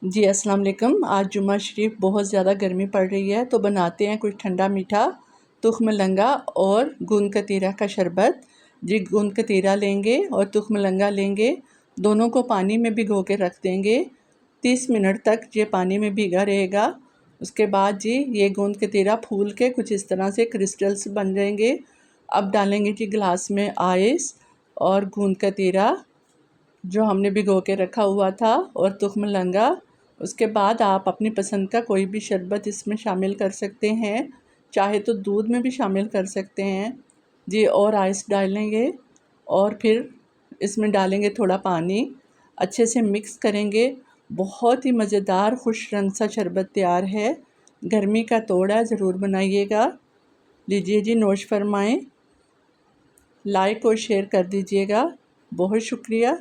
जी अस्सलाम वालेकुम। आज जुम्मा शरीफ बहुत ज़्यादा गर्मी पड़ रही है तो बनाते हैं कुछ ठंडा मीठा तुख्म लंगा और गूंद कतीरा का शरबत। जी गूंद कतीरा लेंगे और तुख्म लंगा लेंगे, दोनों को पानी में भिगो के रख देंगे। 30 मिनट तक ये पानी में भीगा रहेगा। उसके बाद जी ये गूंद कतीरा फूल के कुछ इस तरह से क्रिस्टल्स बन जाएंगे। अब डालेंगे जी गिलास में आइस और गूंद कतीरा जो हमने भिगो के रखा हुआ था और तुख्म लंगा। उसके बाद आप अपनी पसंद का कोई भी शरबत इसमें शामिल कर सकते हैं, चाहे तो दूध में भी शामिल कर सकते हैं जी। और आइस डालेंगे और फिर इसमें डालेंगे थोड़ा पानी, अच्छे से मिक्स करेंगे। बहुत ही मज़ेदार खुश रंग सा शरबत तैयार है। गर्मी का तोड़ा ज़रूर बनाइएगा। लीजिए जी, नोश फरमाएँ। लाइक और शेयर कर दीजिएगा। बहुत शुक्रिया।